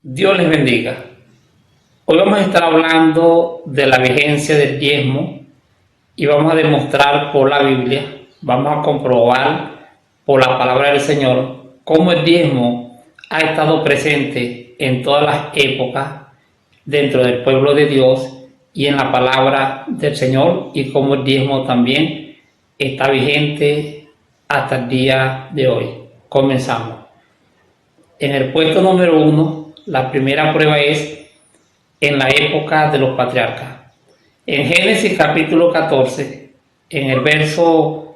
Dios les bendiga. Hoy vamos a estar hablando de la vigencia del diezmo y vamos a demostrar por la Biblia, vamos a comprobar por la palabra del Señor cómo el diezmo ha estado presente en todas las épocas dentro del pueblo de Dios y en la palabra del Señor, y cómo el diezmo también está vigente hasta el día de hoy. Comenzamos. En el puesto número 1, la primera prueba es en la época de los patriarcas. En Génesis capítulo 14, en el verso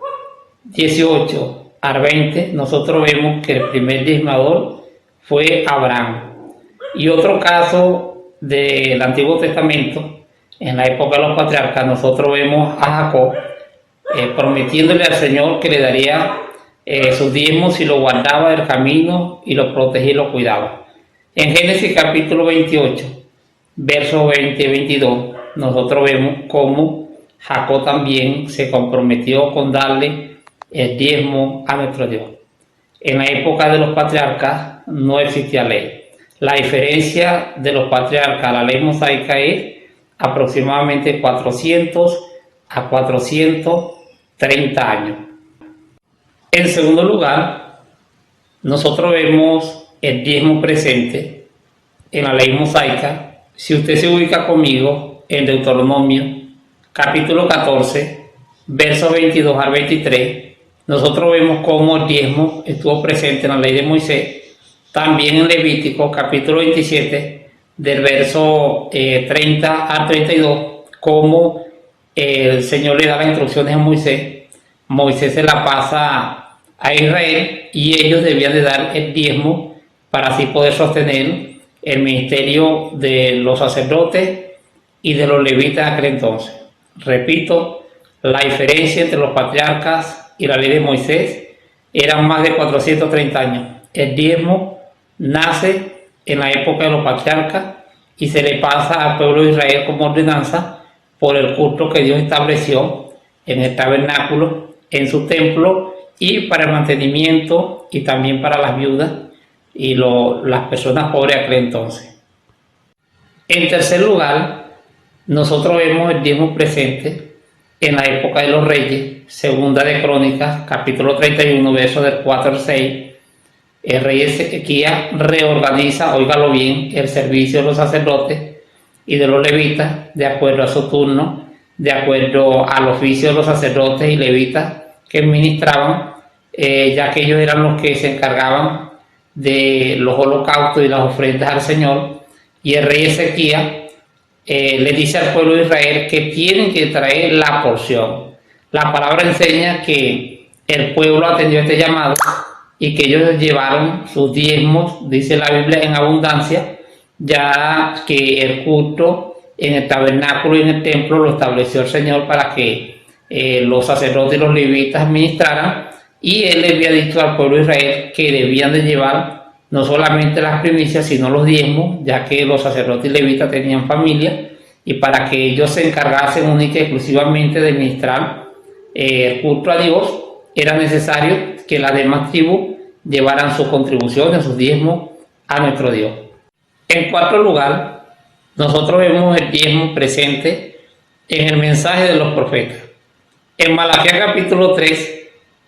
18 al 20, nosotros vemos que el primer diezmador fue Abraham. Y otro caso del Antiguo Testamento, en la época de los patriarcas, nosotros vemos a Jacob prometiéndole al Señor que le daría sus diezmos si lo guardaba del camino y lo protegía y lo cuidaba. En Génesis capítulo 28, versos 20 y 22, nosotros vemos cómo Jacob también se comprometió con darle el diezmo a nuestro Dios. En la época de los patriarcas no existía ley. La diferencia de los patriarcas a la ley mosaica es aproximadamente 400 a 430 años. En segundo lugar, nosotros vemos el diezmo presente en la ley mosaica. Si usted se ubica conmigo en Deuteronomio capítulo 14, versos 22 al 23, nosotros vemos cómo el diezmo estuvo presente en la ley de Moisés. También en Levítico capítulo 27, del verso 30 al 32, cómo el Señor le da las instrucciones a Moisés. Moisés se la pasa a Israel y ellos debían de dar el diezmo para así poder sostener el ministerio de los sacerdotes y de los levitas en aquel entonces. Repito, la diferencia entre los patriarcas y la ley de Moisés eran más de 430 años. El diezmo nace en la época de los patriarcas y se le pasa al pueblo de Israel como ordenanza por el culto que Dios estableció en el tabernáculo, en su templo, y para el mantenimiento y también para las viudas y las personas pobres de aquel entonces. En tercer lugar, nosotros vemos el diezmo presente en la época de los reyes. Segunda de Crónicas, capítulo 31, versos del 4 al 6. El rey Ezequías reorganiza, óigalo bien, el servicio de los sacerdotes y de los levitas de acuerdo a su turno, de acuerdo al oficio de los sacerdotes y levitas que ministraban, ya que ellos eran los que se encargaban de los holocaustos y las ofrendas al Señor. Y el rey Ezequías le dice al pueblo de Israel que tienen que traer la porción. La palabra enseña que el pueblo atendió este llamado y que ellos llevaron sus diezmos, dice la Biblia, en abundancia, ya que el culto en el tabernáculo y en el templo lo estableció el Señor para que los sacerdotes y los levitas ministraran, y él le había dicho al pueblo de Israel que debían de llevar no solamente las primicias, sino los diezmos, ya que los sacerdotes y levitas tenían familia, y para que ellos se encargasen única y exclusivamente de ministrar el culto a Dios, era necesario que las demás tribus llevaran sus contribuciones, sus diezmos a nuestro Dios. En cuarto lugar, nosotros vemos el diezmo presente en el mensaje de los profetas. En Malaquías capítulo 3,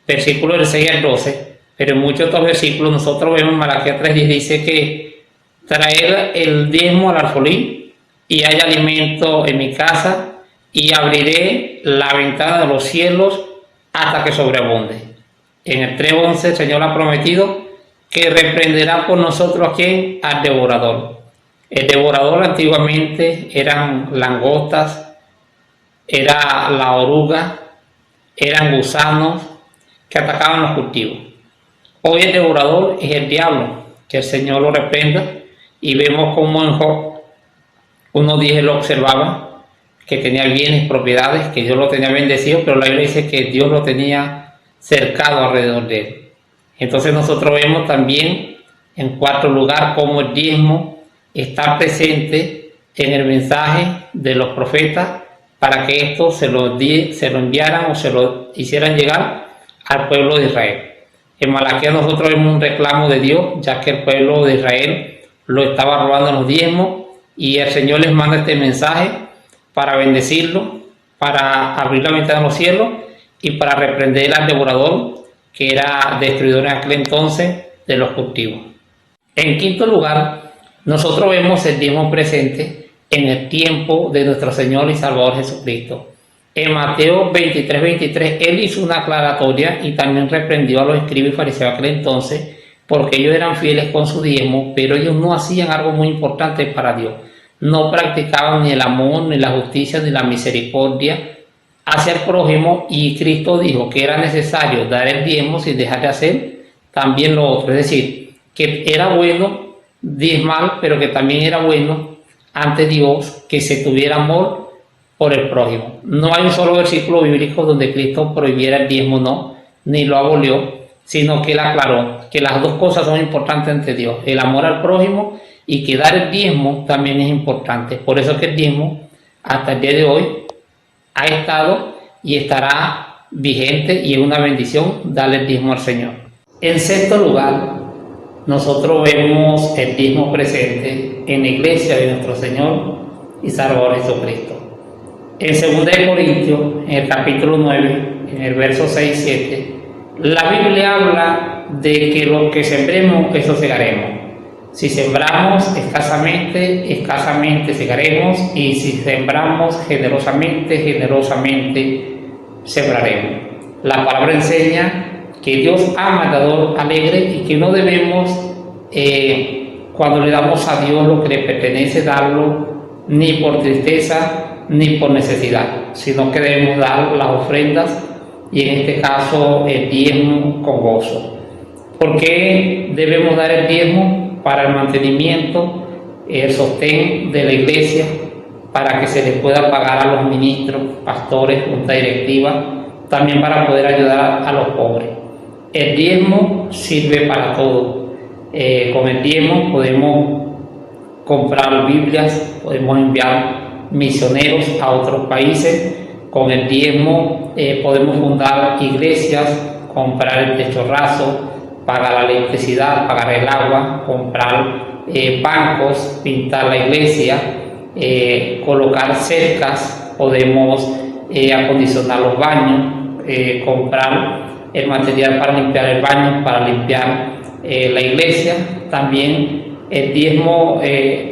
versículos del 6 al 12, pero en muchos otros versículos nosotros vemos en Malaquías 3:10 dice que traer el diezmo al alfolí y hay alimento en mi casa, y abriré la ventana de los cielos hasta que sobreabunde. En el 3:11 el Señor ha prometido que reprenderá por nosotros a quién, al devorador. El devorador antiguamente eran langostas, era la oruga, eran gusanos que atacaban los cultivos. Hoy el devorador es el diablo, que el Señor lo reprenda, y vemos como en Job 1:10 lo observaba, que tenía bienes, propiedades, que Dios lo tenía bendecido, pero la Biblia dice que Dios lo tenía cercado alrededor de él. Entonces nosotros vemos también, en cuarto lugar, cómo el diezmo está presente en el mensaje de los profetas para que esto se lo enviaran o se lo hicieran llegar al pueblo de Israel. En Malaquías nosotros vemos un reclamo de Dios, ya que el pueblo de Israel lo estaba robando los diezmos, y el Señor les manda este mensaje para bendecirlo, para abrir la ventana de los cielos y para reprender al devorador, que era destruidor en aquel entonces de los cultivos. En quinto lugar, nosotros vemos el diezmo presente en el tiempo de nuestro Señor y Salvador Jesucristo. En Mateo 23:23, Él hizo una aclaratoria y también reprendió a los escribas y fariseos de aquel entonces, porque ellos eran fieles con su diezmo, pero ellos no hacían algo muy importante para Dios. No practicaban ni el amor, ni la justicia, ni la misericordia hacia el prójimo, y Cristo dijo que era necesario dar el diezmo sin dejar de hacer también lo otro. Es decir, que era bueno diezmar, pero que también era bueno ante Dios que se tuviera amor por el prójimo. No hay un solo versículo bíblico donde Cristo prohibiera el diezmo, no, ni lo abolió, sino que él aclaró que las dos cosas son importantes ante Dios: el amor al prójimo, y que dar el diezmo también es importante. Por eso es que el diezmo hasta el día de hoy ha estado y estará vigente, y es una bendición darle el diezmo al Señor. En sexto lugar, nosotros vemos el diezmo presente en la iglesia de nuestro Señor y Salvador Jesucristo. En 2 Corintios, en el capítulo 9, en el verso 6 y 7, la Biblia habla de que lo que sembremos, eso segaremos. Si sembramos escasamente, escasamente segaremos, y si sembramos generosamente, generosamente sembraremos. La palabra enseña que Dios ama al dador alegre, y que no debemos, cuando le damos a Dios lo que le pertenece, darlo ni por tristeza ni por necesidad, sino que debemos dar las ofrendas, y en este caso el diezmo, con gozo. ¿Por qué debemos dar el diezmo? Para el mantenimiento, el sostén de la iglesia, para que se les pueda pagar a los ministros, pastores, junta directiva, también para poder ayudar a los pobres. El diezmo sirve para todo. Con el diezmo podemos comprar Biblias, podemos enviar misioneros a otros países. Con el diezmo podemos fundar iglesias, comprar el techo raso, pagar la electricidad, pagar el agua, comprar bancos, pintar la iglesia, colocar cercas, podemos acondicionar los baños, comprar el material para limpiar el baño, para limpiar la iglesia. También el diezmo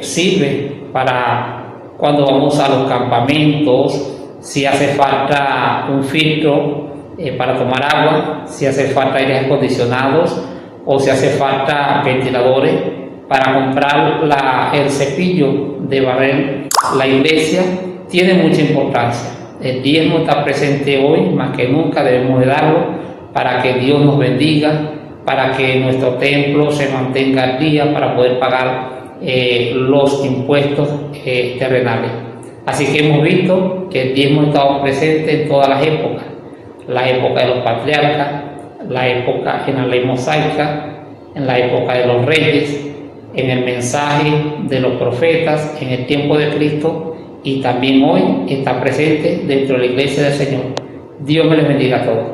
sirve para cuando vamos a los campamentos, si hace falta un filtro para tomar agua, si hace falta aires acondicionados, o si hace falta ventiladores para comprar el cepillo de barrer la iglesia. Tiene mucha importancia. El diezmo está presente hoy más que nunca, debemos de darlo para que Dios nos bendiga, para que nuestro templo se mantenga al día, para poder pagar los impuestos terrenales. Así que hemos visto que el diezmo ha estado presente en todas las épocas: la época de los patriarcas, la época en la ley mosaica, en la época de los reyes, en el mensaje de los profetas, en el tiempo de Cristo, y también hoy está presente dentro de la iglesia del Señor. Dios me les bendiga a todos.